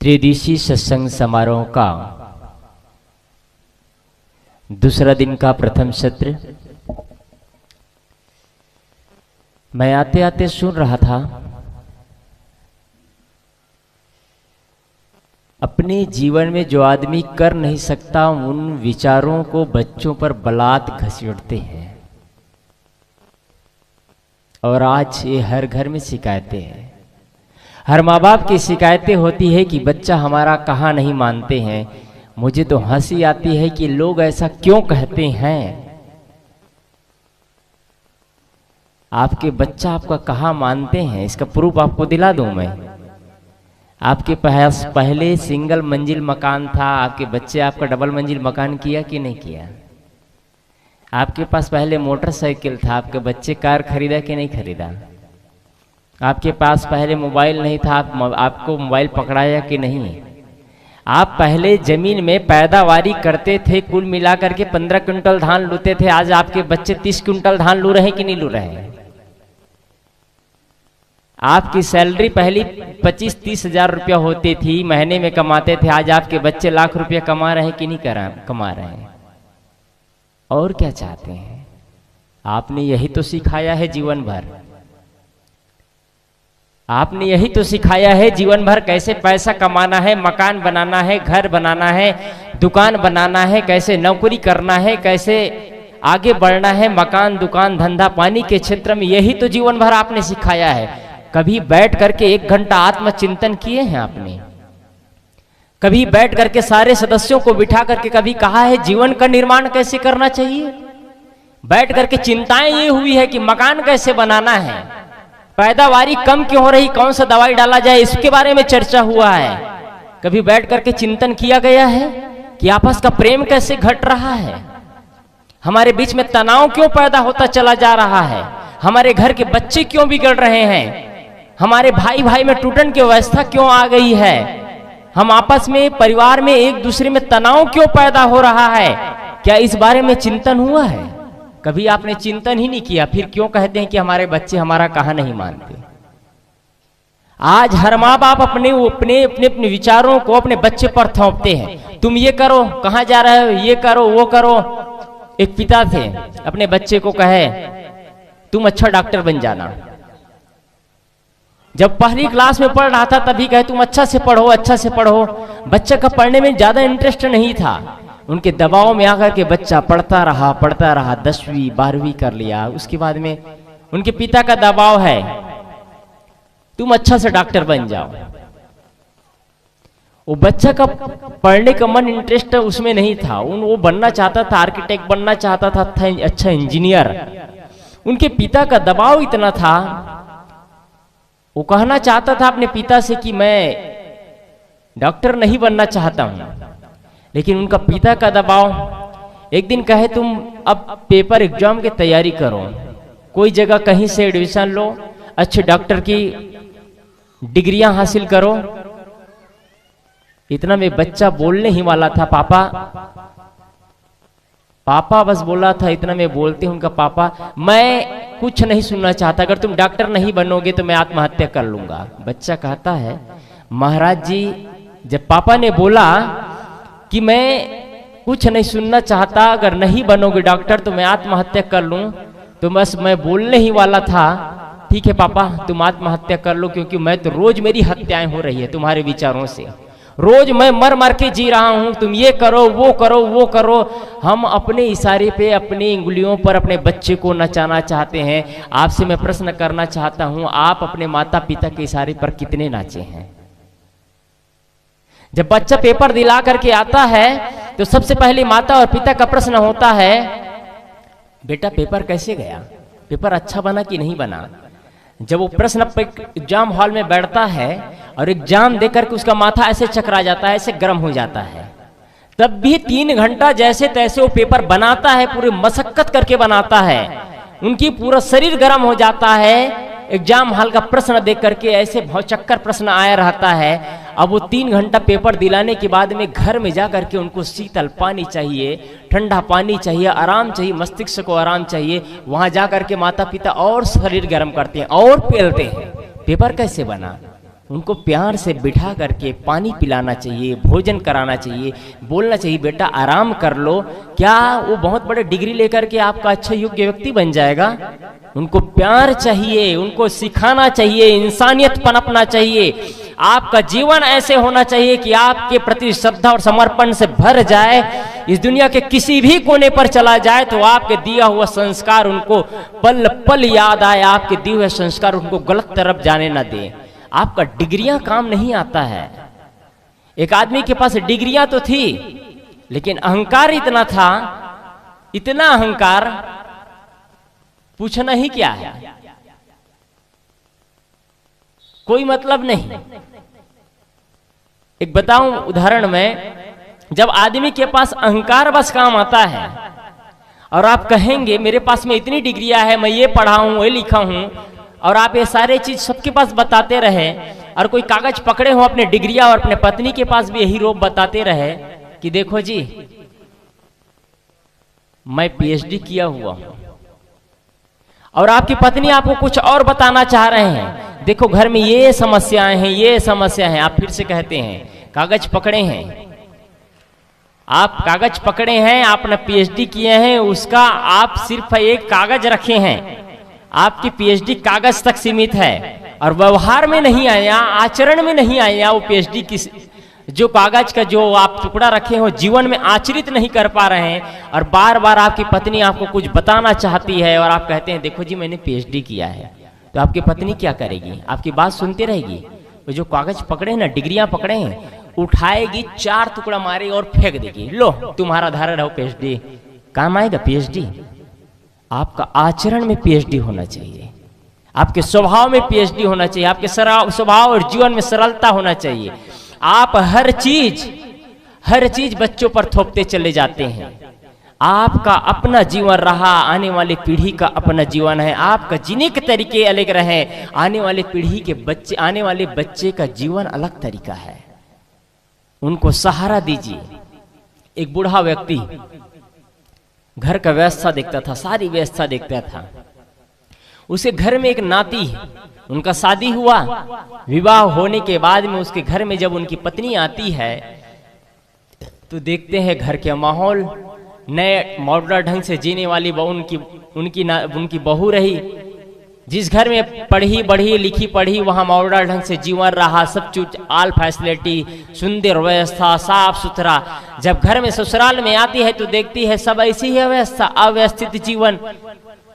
त्रिदिशी सत्संग समारोह का दूसरा दिन का प्रथम सत्र। मैं आते आते सुन रहा था, अपने जीवन में जो आदमी कर नहीं सकता उन विचारों को बच्चों पर बलात् घसीटते हैं, और आज ये हर घर में शिकायतें हैं। हर माँ बाप की शिकायतें होती है कि बच्चा हमारा कहाँ नहीं मानते हैं। मुझे तो हंसी आती है कि लोग ऐसा क्यों कहते हैं। आपके बच्चा आपका कहाँ मानते हैं, इसका प्रूफ आपको दिला दूं मैं। आपके पास पहले सिंगल मंजिल मकान था, आपके बच्चे आपका डबल मंजिल मकान किया कि नहीं किया। आपके पास पहले मोटरसाइकिल था, आपके बच्चे कार खरीदा कि नहीं खरीदा। आपके पास पहले मोबाइल नहीं था, आपको मोबाइल पकड़ाया कि नहीं। आप पहले जमीन में पैदावारी करते थे, कुल मिलाकर के 15 क्विंटल धान लूते थे। आज आपके बच्चे 30 क्विंटल धान लू रहे हैं कि नहीं लू रहे हैं। आपकी सैलरी पहली 25-30 हजार रुपया होती थी, महीने में कमाते थे। आज आपके बच्चे लाख रुपया कमा रहे हैं कि नहीं कमा रहे हैं। और क्या चाहते हैं। आपने यही तो सिखाया है जीवन भर। आपने यही तो सिखाया है जीवन भर, कैसे पैसा कमाना है, मकान बनाना है, घर बनाना है, दुकान बनाना है, कैसे नौकरी करना है, कैसे आगे बढ़ना है, मकान दुकान धंधा पानी के क्षेत्र में। यही तो जीवन भर आपने सिखाया है। कभी बैठ करके 1 घंटा आत्मचिंतन किए हैं आपने। कभी बैठ करके सारे सदस्यों को बिठा करके कभी कहा है जीवन का निर्माण कैसे करना चाहिए। बैठ करके चिंताएं ये हुई है कि मकान कैसे बनाना है, पैदावारी कम क्यों हो रही, कौन सा दवाई डाला जाए, इसके बारे में चर्चा हुआ है। कभी बैठ करके चिंतन किया गया है कि आपस का प्रेम कैसे घट रहा है, हमारे बीच में तनाव क्यों पैदा होता चला जा रहा है, हमारे घर के बच्चे क्यों बिगड़ रहे हैं, हमारे भाई भाई में टूटन की अवस्था क्यों आ गई है, हम आपस में परिवार में एक दूसरे में तनाव क्यों पैदा हो रहा है। क्या इस बारे में चिंतन हुआ है। कभी आपने चिंतन ही नहीं किया, फिर क्यों कहते हैं कि हमारे बच्चे हमारा कहाँ नहीं मानते। आज हर माँ बाप अपने अपने विचारों को अपने बच्चे पर थोपते हैं। तुम ये करो, कहाँ जा रहे हो, ये करो वो करो। एक पिता थे, अपने बच्चे को कहे तुम अच्छा डॉक्टर बन जाना। जब पहली क्लास में पढ़ रहा था तभी कहे तुम अच्छा से पढ़ो, अच्छा से पढ़ो। बच्चे का पढ़ने में ज्यादा इंटरेस्ट नहीं था। उनके दबाव में आकर के बच्चा पढ़ता रहा 10वीं 12वीं कर लिया। उसके बाद में उनके पिता का दबाव है तुम अच्छा से डॉक्टर बन जाओ। वो बच्चा का पढ़ने का मन इंटरेस्ट उसमें नहीं था। वो बनना चाहता था, आर्किटेक्ट बनना चाहता था, अच्छा इंजीनियर। उनके पिता का दबाव इतना था, वो कहना चाहता था अपने पिता से कि मैं डॉक्टर नहीं बनना चाहता हूं, लेकिन उनका पिता का दबाव। एक दिन कहे तुम अब पेपर एग्जाम की तैयारी करो, कोई जगह कहीं से एडमिशन लो, अच्छे डॉक्टर की डिग्रियां हासिल करो। इतना में बच्चा बोलने ही वाला था, पापा बस बोला था। इतना में बोलते उनका पापा मैं कुछ नहीं सुनना चाहता, अगर तुम डॉक्टर नहीं बनोगे तो मैं आत्महत्या कर लूंगा। बच्चा कहता है महाराज जी, जब पापा ने बोला कि मैं कुछ नहीं सुनना चाहता, अगर नहीं बनोगे डॉक्टर तो मैं आत्महत्या कर लूं, तो बस मैं बोलने ही वाला था ठीक है पापा तुम आत्महत्या कर लो, क्योंकि मैं तो रोज मेरी हत्याएं हो रही है तुम्हारे विचारों से। रोज मैं मर मर के जी रहा हूं, तुम ये करो वो करो वो करो। हम अपने इशारे पे अपनी उंगलियों पर अपने बच्चे को नचाना चाहते हैं। आपसे मैं प्रश्न करना चाहता हूं, आप अपने माता पिता के इशारे पर कितने नाचे हैं। जब बच्चा पेपर दिला करके आता है तो सबसे पहले माता और पिता का प्रश्न होता है बेटा पेपर कैसे गया, पेपर अच्छा बना कि नहीं बना। जब वो प्रश्न एग्जाम हॉल में बैठता है और एग्जाम देकर के उसका माथा ऐसे चकरा जाता है, ऐसे गर्म हो जाता है, तब भी 3 घंटा जैसे तैसे वो पेपर बनाता है, पूरी मशक्कत करके बनाता है। उनकी पूरा शरीर गर्म हो जाता है। एग्जाम हॉल का प्रश्न देख करके ऐसे भौचक्कर प्रश्न आया रहता है। अब वो 3 घंटा पेपर दिलाने के बाद में घर में जा करके उनको शीतल पानी चाहिए, ठंडा पानी चाहिए, आराम चाहिए, मस्तिष्क को आराम चाहिए। वहां जा करके माता पिता और शरीर गर्म करते हैं और पेलते हैं पेपर कैसे बना। उनको प्यार से बिठा करके पानी पिलाना चाहिए, भोजन कराना चाहिए, बोलना चाहिए बेटा आराम कर लो। क्या वो बहुत बड़े डिग्री लेकर के आपका अच्छा योग्य व्यक्ति बन जाएगा? उनको प्यार चाहिए, उनको सिखाना चाहिए, इंसानियत पनपना चाहिए। आपका जीवन ऐसे होना चाहिए कि आपके प्रति श्रद्धा और समर्पण से भर जाए। इस दुनिया के किसी भी कोने पर चला जाए तो आपके दिया हुआ संस्कार उनको पल पल याद आए, आपके दिए हुए संस्कार उनको गलत तरफ जाने ना दे। आपका डिग्रियां काम नहीं आता है। एक आदमी के पास डिग्रियां तो थी लेकिन अहंकार इतना था, इतना अहंकार, पूछना ही क्या है, कोई मतलब नहीं। एक बताऊं उदाहरण में, जब आदमी के पास अहंकार बस काम आता है और आप कहेंगे मेरे पास में इतनी डिग्रियां है, मैं ये पढ़ा हूं, ये लिखा हूं, और आप ये सारे चीज सबके पास बताते रहे और कोई कागज पकड़े हो अपने डिग्रियां और अपने पत्नी के पास भी यही रोप बताते रहे कि देखो जी मैं पीएचडी किया हुआ हूं, और आपकी पत्नी आपको कुछ और बताना चाह रहे हैं, देखो घर में ये समस्याएं हैं, ये समस्या है, आप फिर से कहते हैं कागज पकड़े हैं, आप कागज पकड़े हैं, आपने पीएचडी किए हैं, उसका आप सिर्फ एक कागज रखे हैं, आपकी पीएचडी कागज तक सीमित है और व्यवहार में नहीं आया, आचरण में नहीं आया। वो पीएचडी की जो कागज का जो आप टुकड़ा रखे हो जीवन में आचरित नहीं कर पा रहे हैं, और बार बार आपकी पत्नी आपको कुछ बताना चाहती है और आप कहते हैं देखो जी मैंने पीएचडी किया है, तो आपकी पत्नी क्या करेगी? आपकी बात सुनती रहेगी? वो जो कागज पकड़े हैं ना, डिग्रियां पकड़े हैं, उठाएगी, 4 टुकड़ा मारेगी और फेंक देगी, लो तुम्हारा धारण है पीएचडी। काम आएगा पीएचडी? आपका आचरण में पीएचडी होना चाहिए, आपके स्वभाव में पीएचडी होना चाहिए, आपके स्वभाव और जीवन में सरलता होना चाहिए। आप हर चीज बच्चों पर थोपते चले जाते हैं। आपका अपना जीवन रहा, आने वाली पीढ़ी का अपना जीवन है, आपका जीने के तरीके अलग रहे, आने वाली पीढ़ी के बच्चे, आने वाले बच्चे का जीवन अलग तरीका है। उनको सहारा दीजिए। एक बूढ़ा व्यक्ति घर का व्यवस्था देखता था, सारी व्यवस्था देखता था। उसे घर में एक नाती, उनका शादी हुआ, विवाह होने के बाद में उसके घर में जब उनकी पत्नी आती है तो देखते हैं घर के माहौल, नए मॉडर्न ढंग से जीने वाली उनकी बहू रही। जिस घर में पढ़ी बढ़ी लिखी पढ़ी वहां मॉडर्न ढंग से जीवन रहा, सब चीज आल फैसिलिटी, सुंदर व्यवस्था, साफ सुथरा। जब घर में ससुराल में आती है तो देखती है सब ऐसी ही व्यवस्था, अव्यवस्थित जीवन,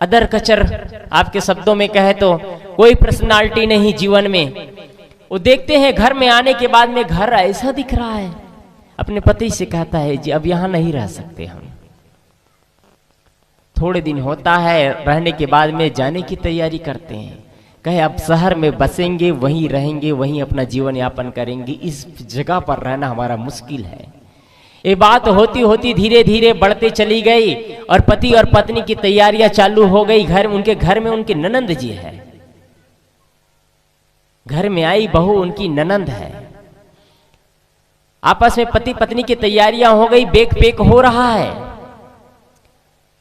अदर कचर, आपके शब्दों में कहे तो कोई पर्सनालिटी नहीं जीवन में। वो देखते हैं घर में आने के बाद में घर ऐसा दिख रहा है। अपने पति से कहता है जी अब यहां नहीं रह सकते हम। थोड़े दिन होता है, रहने के बाद में जाने की तैयारी करते हैं, कहे अब शहर में बसेंगे, वहीं रहेंगे, वहीं अपना जीवन यापन करेंगे, इस जगह पर रहना हमारा मुश्किल है। ये बात होती होती धीरे धीरे बढ़ते चली गई और पति और पत्नी की तैयारियां चालू हो गई। उनके घर में उनकी ननंद जी है, घर में आई बहू उनकी ननंद है। आपस में पति पत्नी की तैयारियां हो गई, बेक पेक हो रहा है।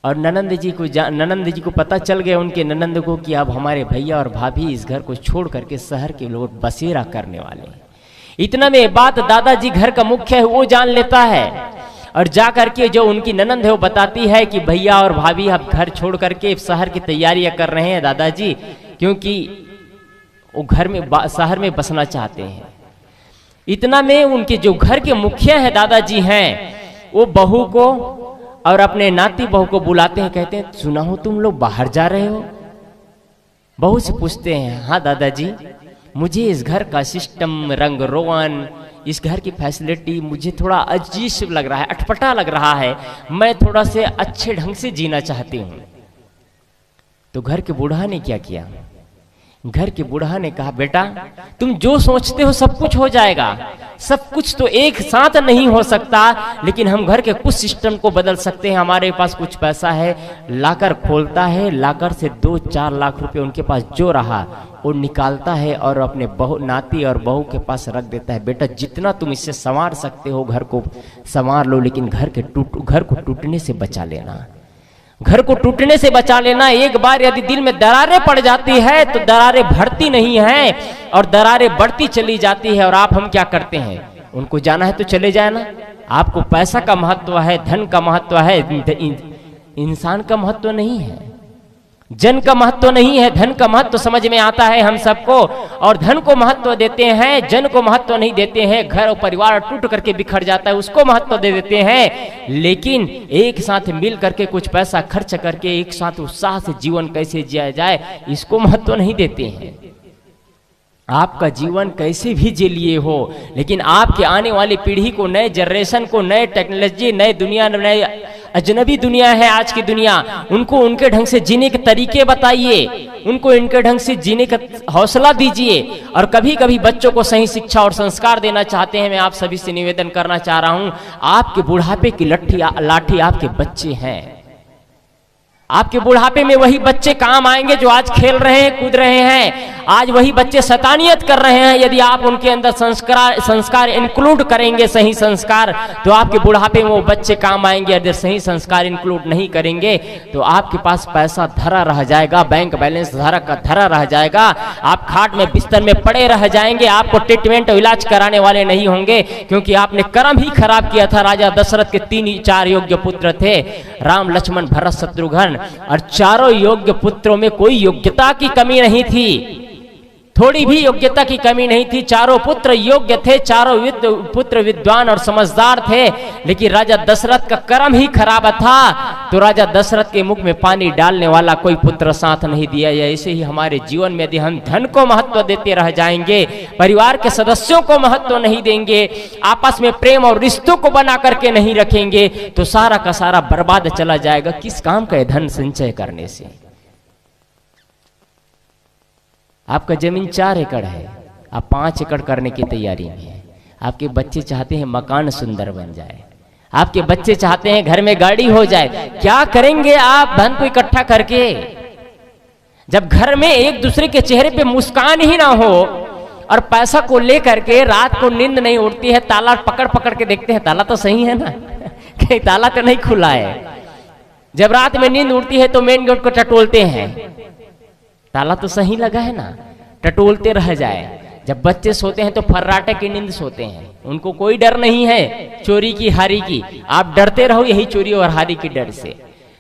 और ननंद जी को पता चल गया, उनके ननंद को, कि अब हमारे भैया और भाभी इस घर को छोड़ करके शहर के लोग बसेरा करने वाले। इतना में बात दादाजी घर का मुख्य है वो जान लेता है और जा करके जो उनकी ननंद है वो बताती है कि भैया और भाभी अब घर छोड़ करके शहर की तैयारियां कर रहे हैं दादाजी, क्योंकि वो घर में शहर में बसना चाहते हैं। इतना में उनके जो घर के मुखिया है दादाजी हैं, वो बहू को और अपने नाती बहू को बुलाते हैं, कहते हैं सुना हो तुम लोग बाहर जा रहे हो। बहू से पूछते हैं हाँ दादाजी, मुझे इस घर का सिस्टम, रंग रोगन, इस घर की फैसिलिटी मुझे थोड़ा अजीब लग रहा है, अटपटा लग रहा है, मैं थोड़ा से अच्छे ढंग से जीना चाहती हूँ। तो घर के बूढ़ा ने क्या किया? घर के बूढ़ा ने कहा बेटा तुम जो सोचते हो सब कुछ हो जाएगा, सब कुछ तो एक साथ नहीं हो सकता, लेकिन हम घर के कुछ सिस्टम को बदल सकते हैं। हमारे पास कुछ पैसा है, लाकर खोलता है, लाकर से 2-4 लाख रुपए उनके पास जो रहा वो निकालता है और अपने नाती और बहू के पास रख देता है। बेटा जितना तुम इससे संवार सकते हो घर को संवार लो, लेकिन घर को टूटने से बचा लेना। घर को टूटने से बचा लेना। एक बार यदि दिल में दरारें पड़ जाती है तो दरारें भरती नहीं है और दरारें बढ़ती चली जाती है। और आप हम क्या करते हैं, उनको जाना है तो चले जाए ना। आपको पैसा का महत्व है, धन का महत्व है, इंसान का महत्व नहीं है, जन का महत्व नहीं है। धन का महत्व समझ में आता है हम सबको, और धन को महत्व देते हैं, जन को महत्व नहीं देते हैं। घर और परिवार टूट करके बिखर जाता है, उसको महत्व दे देते हैं। लेकिन एक साथ मिल करके कुछ पैसा खर्च करके एक साथ उत्साह से जीवन कैसे जिया जाए, इसको महत्व नहीं देते हैं। आपका जीवन कैसे भी जी लिए हो, लेकिन आपके आने वाली पीढ़ी को, नए जनरेशन को, नए टेक्नोलॉजी, नए दुनिया, नए अजनबी दुनिया है आज की दुनिया, उनको उनके ढंग से जीने के तरीके बताइए, उनको इनके ढंग से जीने का हौसला दीजिए। और कभी कभी बच्चों को सही शिक्षा और संस्कार देना चाहते हैं। मैं आप सभी से निवेदन करना चाह रहा हूं, आपके बुढ़ापे की लाठी आपके बच्चे हैं। आपके बुढ़ापे में वही बच्चे काम आएंगे जो आज खेल रहे हैं, कूद रहे हैं। आज वही बच्चे शैतानियत कर रहे हैं। यदि आप उनके अंदर संस्कार इंक्लूड करेंगे, सही संस्कार, तो आपके बुढ़ापे में वो बच्चे काम आएंगे। यदि सही संस्कार इंक्लूड नहीं करेंगे तो आपके पास पैसा धरा रह जाएगा, बैंक बैलेंस धरा रह जाएगा। आप खाट में बिस्तर में पड़े रह जाएंगे। आपको ट्रीटमेंट और इलाज कराने वाले नहीं होंगे, क्योंकि आपने कर्म ही खराब किया था। राजा दशरथ के 3-4 योग्य पुत्र थे, राम, लक्ष्मण, भरत, शत्रुघ्न, और चारों योग्य पुत्रों में कोई योग्यता की कमी नहीं थी, थोड़ी भी योग्यता की कमी नहीं थी। चारों पुत्र योग्य थे, चारों पुत्र विद्वान और समझदार थे, लेकिन राजा दशरथ का कर्म ही खराब था। तो राजा दशरथ के मुख में पानी डालने वाला कोई पुत्र साथ नहीं दिया। ऐसे ही हमारे जीवन में यदि हम धन को महत्व देते रह जाएंगे, परिवार के सदस्यों को महत्व नहीं देंगे, आपस में प्रेम और रिश्तों को बना करके नहीं रखेंगे, तो सारा का सारा बर्बाद चला जाएगा। किस काम का धन संचय करने से? आपका जमीन 4 एकड़ है, आप 5 एकड़ करने की तैयारी में है। आपके बच्चे चाहते हैं मकान सुंदर बन जाए, आपके बच्चे चाहते हैं घर में गाड़ी हो जाए। क्या करेंगे आप धन को इकट्ठा करके, जब घर में एक दूसरे के चेहरे पे मुस्कान ही ना हो और पैसा को लेकर के रात को नींद नहीं उड़ती है। ताला पकड़ पकड़ के देखते हैं, ताला तो सही है ना, कहीं ताला तो नहीं खुला है। जब रात में नींद उड़ती है तो मेन गेट को टटोलते हैं, ताला तो सही लगा है ना, टटोलते रह जाए। जब बच्चे सोते हैं तो फर्राटे की नींद सोते हैं, उनको कोई डर नहीं है चोरी की हारी की। आप डरते रहो यही चोरी और हारी की डर से।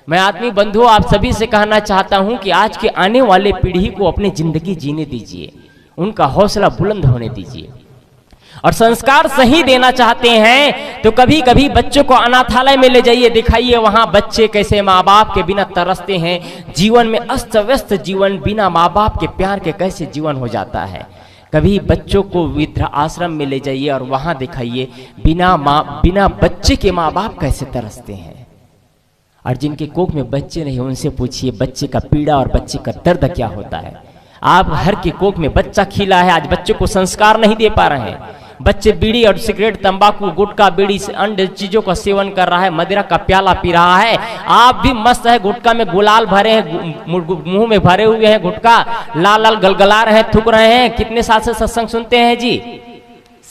मैं आदमी बंधुओं आप सभी से कहना चाहता हूं कि आज के आने वाले पीढ़ी को अपनी जिंदगी जीने दीजिए, उनका हौसला बुलंद होने दीजिए। और संस्कार सही देना चाहते हैं तो कभी कभी बच्चों को अनाथालय में ले जाइए, दिखाइए वहां बच्चे कैसे माँ बाप के बिना तरसते हैं। जीवन में अस्त व्यस्त जीवन, बिना माँ बाप के प्यार के कैसे जीवन हो जाता है। कभी बच्चों को वृद्ध आश्रम में ले जाइए और वहां दिखाइए बिना बच्चे के माँ बाप कैसे तरसते हैं। और जिनके कोख में बच्चे नहीं उनसे पूछिए बच्चे का पीड़ा और बच्चे का दर्द क्या होता है। आप हर के कोख में बच्चा खिला है, आज बच्चों को संस्कार नहीं दे पा रहे हैं। बच्चे बीड़ी और सिगरेट, तंबाकू, गुटखा, बीड़ी से अन्य चीजों का सेवन कर रहा है, मदिरा का प्याला पी रहा है। आप भी मस्त है, गुटखा में गुलाल भरे हैं, मुंह में भरे हुए हैं गुटखा, लाल लाल गलगला रहे हैं, थूक रहे हैं। कितने साल से सत्संग सुनते हैं जी?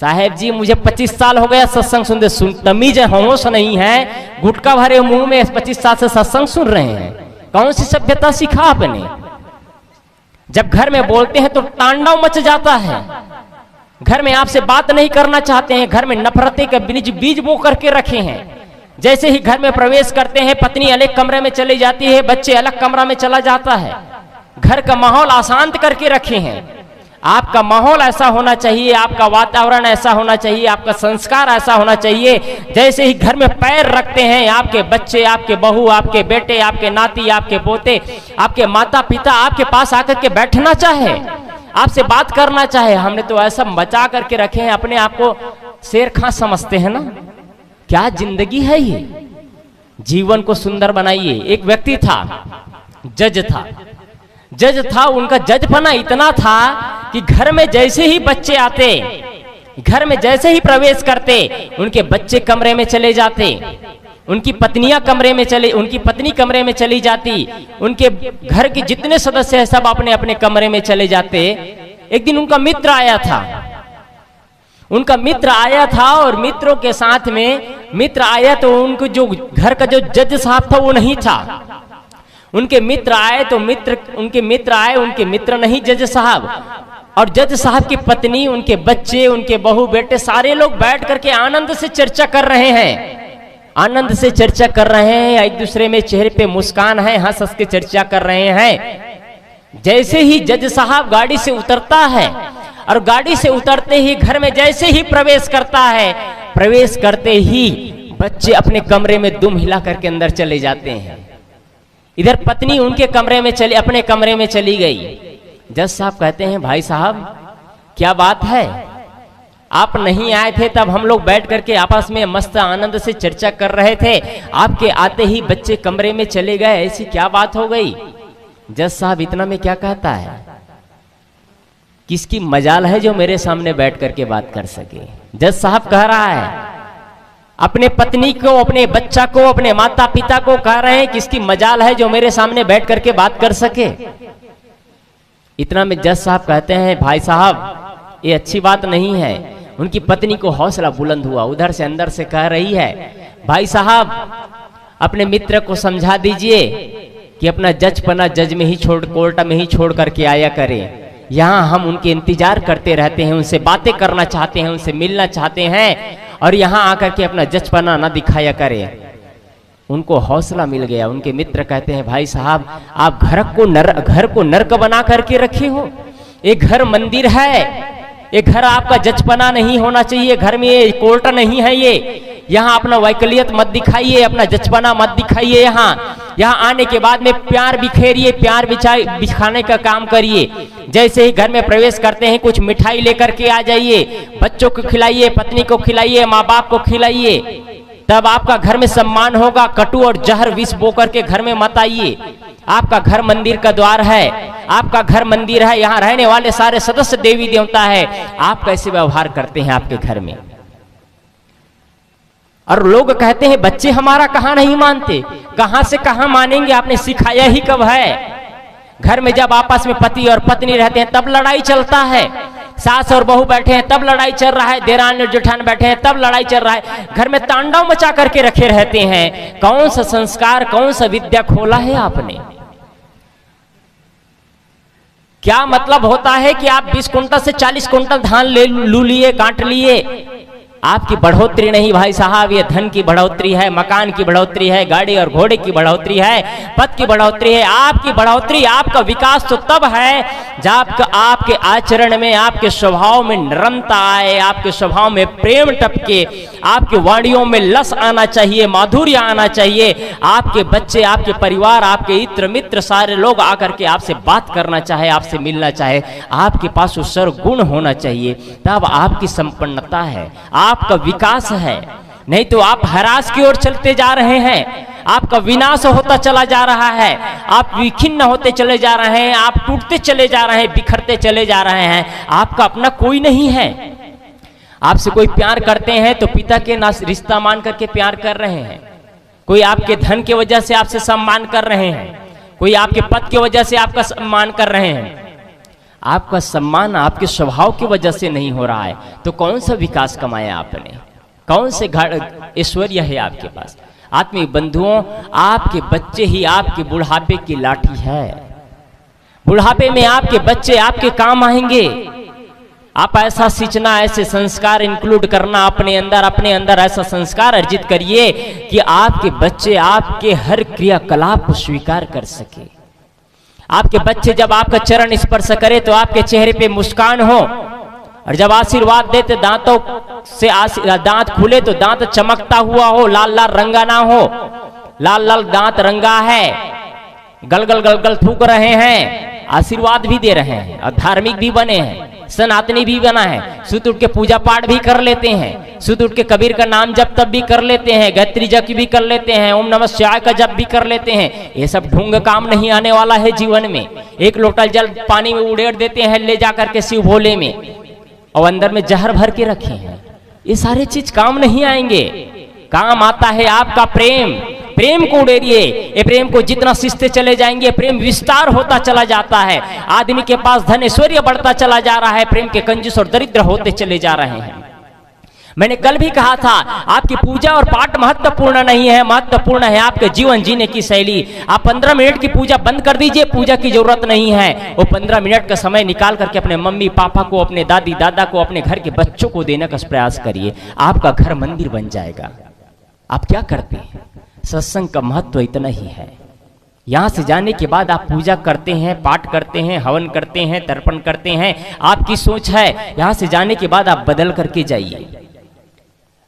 साहेब जी मुझे 25 साल हो गया सत्संग सुनते, तमीज होश नहीं है, गुटखा भरे मुंह में 25 साल से सत्संग सुन रहे हैं। कौन सी सभ्यता सीखा आपने? जब घर में बोलते हैं तो तांडव मच जाता है। घर में आपसे बात नहीं करना चाहते हैं, घर में नफरतें के बीज बो करके रखे हैं। जैसे ही घर में प्रवेश करते हैं पत्नी अलग कमरे में चली जाती है, बच्चे अलग कमरा में चला जाता है। घर का माहौल अशांत करके रखे हैं। आपका माहौल ऐसा होना चाहिए, आपका वातावरण ऐसा होना चाहिए, आपका संस्कार ऐसा होना चाहिए। जैसे ही घर में पैर रखते हैं आपके बच्चे, आपके बहू, आपके बेटे, आपके नाती, आपके पोते, आपके माता पिता आपके पास आकर के बैठना चाहे, आपसे बात करना चाहे। हमने तो ऐसा बचा करके रखे हैं, अपने आप को शेर खां समझते हैं ना। क्या जिंदगी है ये? जीवन को सुंदर बनाइए। एक व्यक्ति था, जज था, उनका जजपना इतना था कि घर में जैसे ही बच्चे आते, घर में जैसे ही प्रवेश करते, उनके बच्चे कमरे में चले जाते, उनकी पत्नी कमरे में चली जाती, उनके घर के जितने सदस्य हैं सब अपने अपने कमरे में चले जाते। एक दिन उनका मित्र आया था, और मित्रों के साथ में मित्र आया तो उनको जो घर का जो जज साहब था वो नहीं था। उनके मित्र आए तो उनके मित्र नहीं जज साहब, और जज साहब की पत्नी, उनके बच्चे, उनके बहू बेटे, सारे लोग बैठ करके आनंद से चर्चा कर रहे हैं, आनंद से चर्चा कर रहे हैं, एक दूसरे में चेहरे पे मुस्कान है, हंस हंस के चर्चा कर रहे हैं। जैसे ही जज साहब गाड़ी से उतरता है और गाड़ी से उतरते ही घर में जैसे ही प्रवेश करता है, प्रवेश करते ही बच्चे अपने कमरे में दुम हिला करके अंदर चले जाते हैं। इधर पत्नी उनके कमरे में अपने कमरे में चली गई। जज साहब कहते हैं भाई साहब क्या बात है, आप नहीं आए थे तब हम लोग बैठ करके आपस में मस्त आनंद से चर्चा कर रहे थे, आपके आते ही बच्चे कमरे में चले गए, ऐसी क्या बात हो गई? जज साहब इतना में क्या कहता है, किसकी मजाल है जो मेरे सामने बैठ करके बात कर सके। जज साहब कह रहा है अपने पत्नी को, अपने बच्चा को, अपने माता पिता को कह रहे हैं किसकी मजाल है जो मेरे सामने बैठ करके बात कर सके। इतना में जज साहब कहते हैं भाई साहब ये अच्छी बात नहीं है। उनकी पत्नी को हौसला बुलंद हुआ, उधर से अंदर से कह रही है भाई साहब अपने मित्र को समझा दीजिए कि अपना जजपना जज में ही छोड़, कोर्ट में ही छोड़ करके आया करें। यहाँ हम उनके इंतजार करते रहते हैं, उनसे बातें करना चाहते हैं, उनसे मिलना चाहते हैं, और यहाँ आकर के अपना जजपना ना दिखाया करें। उनको हौसला मिल गया। उनके मित्र कहते हैं भाई साहब आप घर को नर्क बना करके रखे हो, एक घर मंदिर है, ये घर आपका जजपना नहीं होना चाहिए, घर में ये कोर्ट नहीं है, ये यहाँ अपना वैकलियत मत दिखाइए, अपना जजपना मत दिखाइए। यहाँ आने के बाद में प्यार बिखेरिए, प्यार बिछाने का काम करिए। जैसे ही घर में प्रवेश करते हैं कुछ मिठाई लेकर के आ जाइए, बच्चों को खिलाइए, पत्नी को खिलाइए, माँ बाप को खिलाइए, तब आपका घर में सम्मान होगा। कटु और जहर विष बो करके घर में मत आइए। आपका घर मंदिर का द्वार है, आपका घर मंदिर है, यहाँ रहने वाले सारे सदस्य देवी देवता है। आप कैसे व्यवहार करते हैं आपके घर में? और लोग कहते हैं बच्चे हमारा कहाँ नहीं मानते, कहाँ से कहाँ मानेंगे, आपने सिखाया ही कब है? घर में जब आपस में पति और पत्नी रहते हैं तब लड़ाई चलता है, सास और बहू बैठे हैं तब लड़ाई चल रहा है, देरान और जेठान बैठे हैं तब लड़ाई चल रहा है, घर में तांडव मचा करके रखे रहते हैं। कौन सा संस्कार, कौन सा विद्या खोला है आपने? क्या मतलब होता है कि आप 20 कुंटल से 40 कुंटल धान लू लिए, काट लिए, आपकी बढ़ोतरी नहीं भाई साहब, ये धन की बढ़ोतरी है, मकान की बढ़ोतरी है, गाड़ी और घोड़े की बढ़ोतरी है, पद की बढ़ोतरी है। आपकी बढ़ोतरी, आपका विकास तो तब है जब आपके आचरण में, आपके स्वभाव में नरमता आए, आपके स्वभाव में प्रेम टपके, आपकी वाणियों में लस आना चाहिए, माधुर्य आना चाहिए। आपके बच्चे, आपके परिवार, आपके इत्र मित्र सारे लोग आकर के आपसे बात करना चाहे, आपसे मिलना चाहे, आपके पास वो सर्वगुण होना चाहिए, तब आपकी संपन्नता है, आपका विकास है। नहीं तो आप हरास की ओर चलते जा रहे हैं, आपका विनाश होता चला जा रहा है, आप विखिन्न होते चले जा रहे हैं, आप टूटते चले जा रहे हैं, बिखरते चले जा रहे हैं। आपका अपना कोई नहीं है। आपसे कोई प्यार करते हैं तो पिता के ना रिश्ता मान करके प्यार कर रहे हैं, कोई आपके धन की वजह से आपसे सम्मान कर रहे हैं, कोई आपके पद की वजह से आपका सम्मान कर रहे हैं। आपका सम्मान आपके स्वभाव की वजह से नहीं हो रहा है, तो कौन सा विकास कमाया आपने? कौन से ऐश्वर्य है आपके पास? आत्मीय बंधुओं, आपके बच्चे ही आपके बुढ़ापे की लाठी है। बुढ़ापे में आपके बच्चे आपके काम आएंगे। आप ऐसा सींचना, ऐसे संस्कार इंक्लूड करना अपने अंदर ऐसा संस्कार अर्जित करिए कि आपके बच्चे आपके हर क्रियाकलाप को स्वीकार कर सके। आपके बच्चे जब आपका चरण स्पर्श करे तो आपके चेहरे पे मुस्कान हो, और जब आशीर्वाद दे तो दांतों से दांत खुले तो दांत चमकता हुआ हो, लाल लाल रंगा ना हो। लाल लाल दांत रंगा है, गलगल गलगल थूक रहे हैं, आशीर्वाद भी दे रहे हैं, और धार्मिक भी बने हैं, सनातनी भी बना है, सुत उठ के पूजा पाठ भी कर लेते हैं, सुत उठ के कबीर का नाम जप तब भी कर लेते हैं, गायत्री जप भी कर लेते हैं, ओम नमः शिवाय का जप भी कर लेते हैं। ये सब ढूंढ काम नहीं आने वाला है जीवन में। एक लोटा जल पानी में उड़ेड़ देते हैं ले जाकर के शिव भोले में, और अंदर में जहर भर के रखे हैं। ये सारे चीज काम नहीं आएंगे। काम आता है आपका प्रेम। प्रेम को उड़ेरिए। ये प्रेम को जितना सींचते चले जाएंगे, प्रेम विस्तार होता चला जाता है। आदमी के पास धन ऐश्वर्य बढ़ता चला जा रहा है, प्रेम के कंजूस और दरिद्र होते चले जा रहे हैं। मैंने कल भी कहा था, आपकी पूजा और पाठ महत्वपूर्ण नहीं है, महत्वपूर्ण है आपके जीवन जीने की शैली। आप 15 मिनट की पूजा बंद कर दीजिए, पूजा की जरूरत नहीं है। वो 15 मिनट का समय निकाल करके अपने मम्मी पापा को, अपने दादी दादा को, अपने घर के बच्चों को देने का प्रयास करिए, आपका घर मंदिर बन जाएगा। आप क्या करते हैं? सत्संग का महत्व इतना ही है। यहां से जाने के बाद आप पूजा करते हैं, पाठ करते हैं, हवन करते हैं, तर्पण करते हैं, आपकी सोच है। यहां से जाने के बाद आप बदल करके जाइए।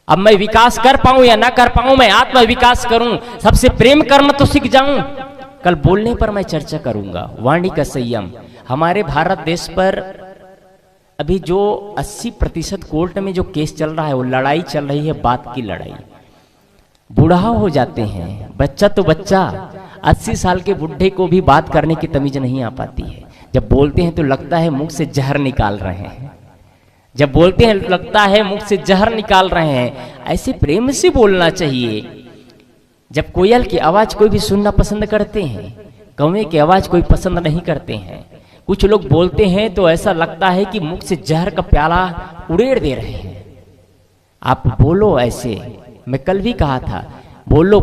अब मैं विकास कर पाऊं या ना कर पाऊं, मैं आत्म विकास करूं, सबसे प्रेम करना तो सीख जाऊं। कल बोलने पर मैं चर्चा करूंगा, वाणी का संयम। हमारे भारत देश पर अभी जो 80% कोर्ट में जो केस चल रहा है, वो लड़ाई चल रही है, बात की लड़ाई। बूढ़ा हो जाते हैं, बच्चा तो बच्चा, 80 साल के बुढ़े को भी बात करने की तमीज नहीं आ पाती है। जब बोलते हैं तो लगता है मुख से जहर निकाल रहे हैं, जब बोलते हैं लगता है मुख से जहर निकाल रहे हैं। ऐसे प्रेम से बोलना चाहिए। जब कोयल की आवाज कोई भी सुनना पसंद करते हैं, कौवे की आवाज कोई पसंद नहीं करते हैं। कुछ लोग बोलते हैं तो ऐसा लगता है कि मुख से जहर का प्याला उड़ेड़ दे रहे हैं। आप बोलो ऐसे। मैं कल भी कहा था, बोलो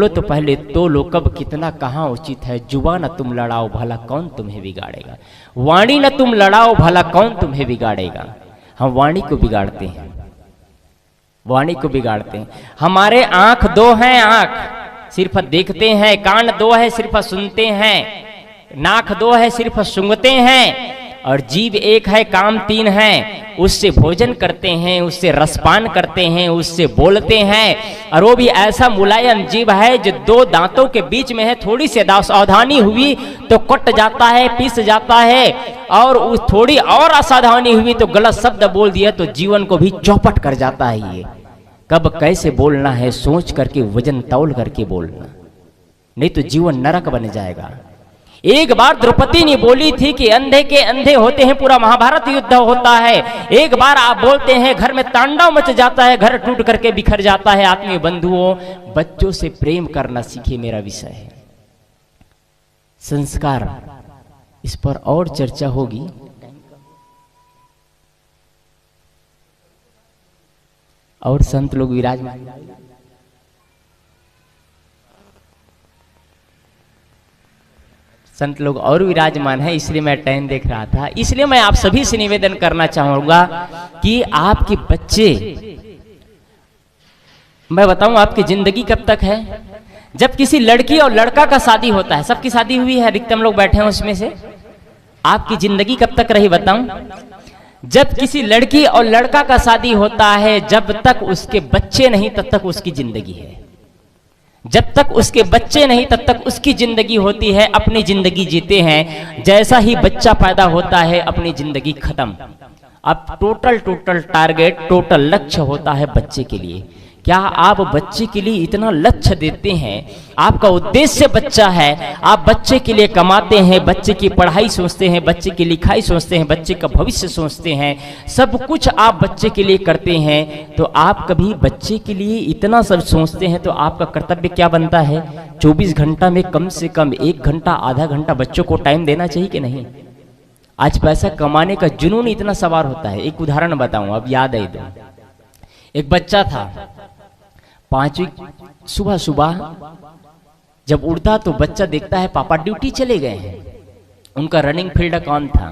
तो पहले तोलो, कब कितना कहाँ उचित है। जुबान न तुम लड़ाओ, भला कौन तुम्हें बिगाड़ेगा। वाणी न तुम लड़ाओ, भला कौन तुम्हें बिगाड़ेगा। हम वाणी को बिगाड़ते हैं, वाणी को बिगाड़ते हैं। हमारे आंख 2 हैं, आंख सिर्फ देखते हैं, कान 2 है सिर्फ सुनते हैं, नाक 2 है सिर्फ सूंघते हैं, और जीभ 1 है, काम 3 है। उससे भोजन करते हैं, उससे रसपान करते हैं, उससे बोलते हैं। और वो भी ऐसा मुलायम जीभ है जो 2 दांतों के बीच में है, थोड़ी सी असावधानी हुई तो कट जाता है, पीस जाता है, और उस थोड़ी और असावधानी हुई तो गलत शब्द बोल दिया तो जीवन को भी चौपट कर जाता है। ये कब कैसे बोलना है सोच करके, वजन तौल करके बोलना, नहीं तो जीवन नरक बन जाएगा। एक बार द्रौपदी ने बोली थी कि अंधे के अंधे होते हैं, पूरा महाभारत युद्ध होता है। एक बार आप बोलते हैं, घर में तांडव मच जाता है, घर टूट करके बिखर जाता है। आत्मीय बंधुओं, बच्चों से प्रेम करना सीखे, मेरा विषय है संस्कार। इस पर और चर्चा होगी। और संत लोग विराजमान, संत लोग और विराजमान है, इसलिए मैं टाइम देख रहा था। इसलिए मैं आप सभी से निवेदन करना चाहूंगा कि आपके बच्चे, मैं बताऊं आपकी जिंदगी कब तक है। जब किसी लड़की और लड़का का शादी होता है, सबकी शादी हुई है, अधिकतम लोग बैठे हैं उसमें से, आपकी जिंदगी कब तक रही बताऊं। जब किसी लड़की और लड़का का शादी होता है, जब तक उसके बच्चे नहीं तब तक उसकी जिंदगी है। जब तक उसके बच्चे नहीं तब तक उसकी जिंदगी होती है, अपनी जिंदगी जीते हैं। जैसा ही बच्चा पैदा होता है, अपनी जिंदगी खत्म। अब टोटल टारगेट, टोटल लक्ष्य होता है बच्चे के लिए। क्या आप बच्चे के लिए इतना लक्ष्य देते हैं? आपका उद्देश्य बच्चा है, आप बच्चे के लिए कमाते हैं, बच्चे की पढ़ाई सोचते हैं, बच्चे की लिखाई सोचते हैं, बच्चे का भविष्य सोचते हैं, सब कुछ आप बच्चे के लिए करते हैं। तो आप कभी बच्चे के लिए इतना सब सोचते हैं तो आपका कर्तव्य क्या बनता है? 24 घंटा में कम से कम 1 घंटा, आधा घंटा बच्चों को टाइम देना चाहिए कि नहीं? आज पैसा कमाने का जुनून इतना सवार होता है। एक उदाहरण बताऊं, अब याद है इधर, एक बच्चा था, 5वीं सुबह सुबह जब उड़ता तो बच्चा देखता है पापा ड्यूटी चले गए हैं। उनका रनिंग फील्ड काम था,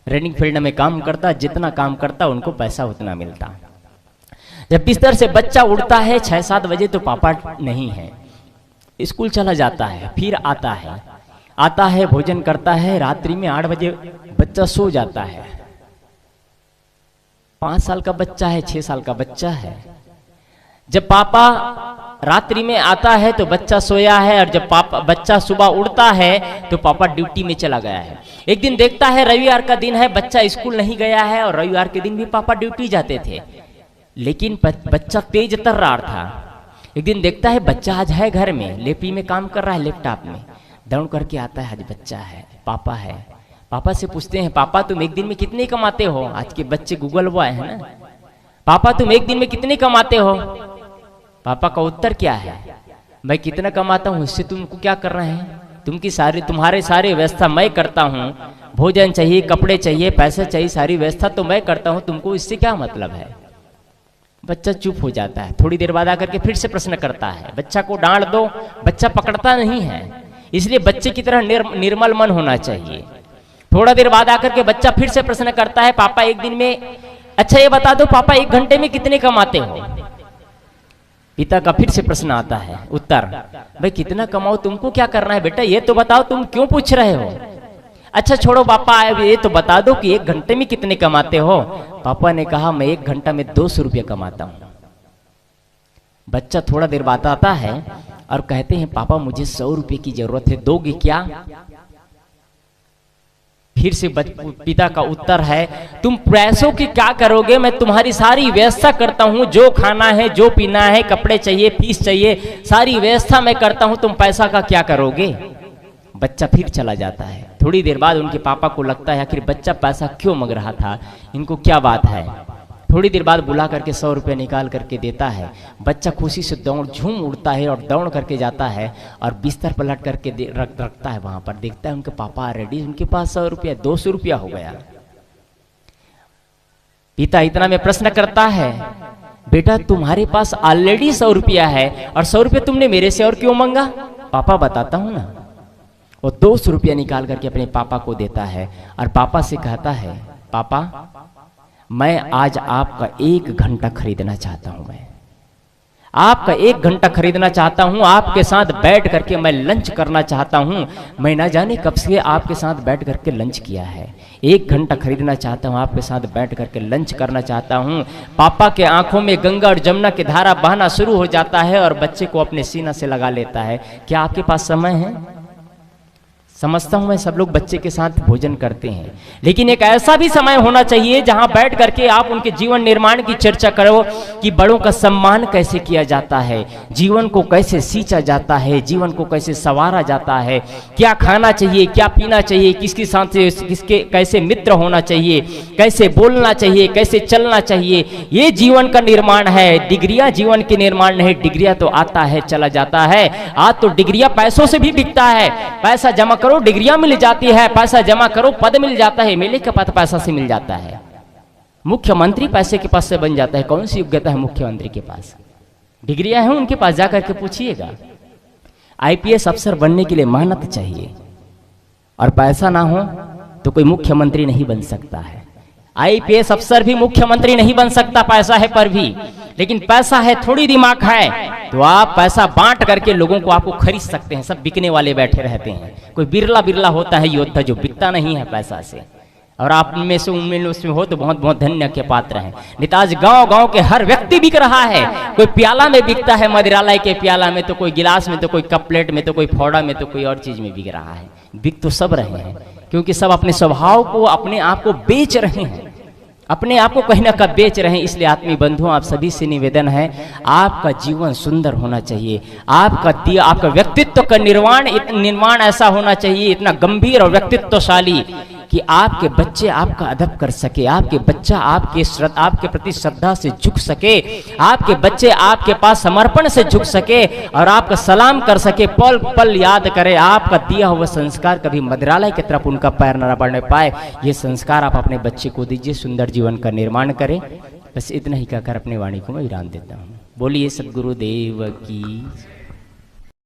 रनिंग फील्ड में काम करता, जितना काम करता उनको पैसा उतना मिलता। जब बिस्तर से बच्चा उड़ता है 6-7 बजे तो पापा नहीं है, स्कूल चला जाता है, फिर आता है भोजन करता है, रात्रि में 8 बजे बच्चा सो जाता है। 5 साल का बच्चा है, 6 साल का बच्चा है। जब पापा रात्रि में आता है तो बच्चा सोया है, और जब बच्चा सुबह उड़ता है तो पापा ड्यूटी में चला गया है। एक दिन देखता है रविवार का दिन है, बच्चा स्कूल नहीं गया है, और रविवार के दिन भी पापा ड्यूटी जाते थे, लेकिन बच्चा तेज तर्रार था। एक दिन देखता है बच्चा आज है घर में, लेपी में काम कर रहा है, लैपटॉप में दौड़ करके आता है, आज बच्चा है, पापा है। पापा से पूछते हैं, पापा तुम एक दिन में कितने कमाते हो? आज के बच्चे गूगल बॉय है ना। पापा तुम एक दिन में कितने कमाते हो? पापा का उत्तर क्या है? मैं कितना कमाता हूँ इससे तुमको क्या कर रहे हैं? तुम्हारे सारी व्यवस्था मैं करता हूँ, भोजन चाहिए, कपड़े चाहिए, पैसे चाहिए, सारी व्यवस्था तो मैं करता हूँ, तुमको इससे क्या मतलब है? बच्चा चुप हो जाता है। थोड़ी देर बाद आकर के फिर से प्रश्न करता है। बच्चा को डांट दो, बच्चा पकड़ता नहीं है। इसलिए बच्चे की तरह निर्मल मन होना चाहिए। थोड़ा देर बाद आकर के बच्चा फिर से प्रश्न करता है, पापा एक दिन में, अच्छा ये बता दो पापा, एक घंटे में कितने कमाते हो? पिता का फिर से प्रश्न आता है, उत्तर, भाई कितना कमाओ, तुमको क्या करना है बेटा, ये तो बताओ, तुम क्यों पूछ रहे हो? अच्छा छोड़ो पापा, ये तो बता दो कि एक घंटे में कितने कमाते हो? पापा ने कहा, मैं एक घंटा में 200 रुपया कमाता हूं। बच्चा थोड़ा देर बाद आता है और कहते हैं, पापा मुझे 100 रुपये की जरूरत है, दोगे क्या? फिर से पिता का उत्तर है, तुम पैसों की क्या करोगे, मैं तुम्हारी सारी व्यवस्था करता हूं, जो खाना है, जो पीना है, कपड़े चाहिए, फीस चाहिए, सारी व्यवस्था मैं करता हूं, तुम पैसा का क्या करोगे? बच्चा फिर चला जाता है। थोड़ी देर बाद उनके पापा को लगता है, आखिर बच्चा पैसा क्यों मांग रहा था, इनको क्या बात है? थोड़ी देर बाद बुला करके 100 रुपये निकाल करके देता है। बच्चा खुशी से दौड़ झूम उड़ता है और दौड़ करके जाता है और बिस्तर पलट करके रखता है। वहां पर देखता है उनके पापा रेडी, उनके पास 100 रुपया, 200 रुपया हो गया। पिता इतना में प्रश्न करता है, बेटा तुम्हारे पास ऑलरेडी 100 रुपया है और 100 रुपया तुमने मेरे से और क्यों मांगा? पापा बताता हूं ना। वो 200 रुपया निकाल करके अपने पापा को देता है और पापा से कहता है, पापा मैं आज आपका 1 घंटा खरीदना चाहता हूं, मैं आपका 1 घंटा खरीदना चाहता हूं, आपके साथ बैठ करके मैं लंच करना चाहता हूं। मैं ना जाने कब से आपके साथ बैठ करके लंच किया है, 1 घंटा खरीदना चाहता हूं, आपके साथ बैठ करके लंच करना चाहता हूं। पापा के आंखों में गंगा और जमुना की धारा बहना शुरू हो जाता है और बच्चे को अपने सीना से लगा लेता है। क्या आपके पास समय है? समझता हूं मैं, सब लोग बच्चे के साथ भोजन करते हैं, लेकिन एक ऐसा भी समय होना चाहिए जहां बैठ करके आप उनके जीवन निर्माण की चर्चा करो कि बड़ों का सम्मान कैसे किया जाता है, जीवन को कैसे सींचा जाता है, जीवन को कैसे संवारा जाता है, क्या खाना चाहिए, क्या पीना चाहिए, किसके साथ किसके कैसे मित्र होना चाहिए, कैसे बोलना चाहिए, कैसे चलना चाहिए। ये जीवन का निर्माण है। डिग्रियां जीवन के निर्माण नहीं, डिग्रियां तो आता है चला जाता है। आज तो डिग्रियां पैसों से भी बिकता है। पैसा जमा करो डिग्रियां मिल जाती है, पैसा जमा करो पद मिल जाता है, मेले का पद पैसा से मिल जाता है, मुख्यमंत्री पैसे के पास से बन जाता है। कौन सी योग्यता है मुख्यमंत्री के पास? डिग्रियां हैं उनके पास, जाकर के पूछिएगा। आईपीएस अफसर बनने के लिए मेहनत चाहिए और पैसा ना हो तो कोई मुख्यमंत्री नहीं बन सकता है। आईपीएस अफसर भी मुख्यमंत्री नहीं बन सकता पैसा है पर भी, लेकिन पैसा है, थोड़ी दिमाग है तो आप पैसा बांट करके लोगों को आपको खरीद सकते हैं। सब बिकने वाले बैठे रहते हैं, कोई बिरला बिरला होता है योद्धा जो बिकता नहीं है पैसा से, और आप में से उनमें उसमें हो तो बहुत बहुत धन्य के पात्र हैं। निताज गांव गांव के हर व्यक्ति बिक रहा है। कोई प्याला में बिकता है, मदिरालय के प्याला में, तो कोई गिलास में, तो कोई कप प्लेट में, तो कोई फोड़ा में, तो कोई और चीज में बिक रहा है। बिक तो सब रहे हैं, क्योंकि सब अपने स्वभाव को, अपने आप को बेच रहे हैं, अपने आप को कहीं ना कहीं बेच रहे हैं। इसलिए आत्मीय बंधुओं, आप सभी से निवेदन है, आपका जीवन सुंदर होना चाहिए, आपका व्यक्तित्व का निर्माण ऐसा होना चाहिए, इतना गंभीर और व्यक्तित्वशाली कि आपके बच्चे आपका अदब कर सके, आपके बच्चा आपके प्रति श्रद्धा से झुक सके, आपके बच्चे आपके पास समर्पण से झुक सके और आपका सलाम कर सके, पल पल याद करे। आपका दिया हुआ संस्कार कभी मदिरालय की तरफ उनका पैर न बढ़ने पाए, ये संस्कार आप अपने बच्चे को दीजिए, सुंदर जीवन का निर्माण करें। बस इतना ही कहकर अपनी वाणी को मैं विराम देता हूँ। बोलिए सद्गुरुदेव की।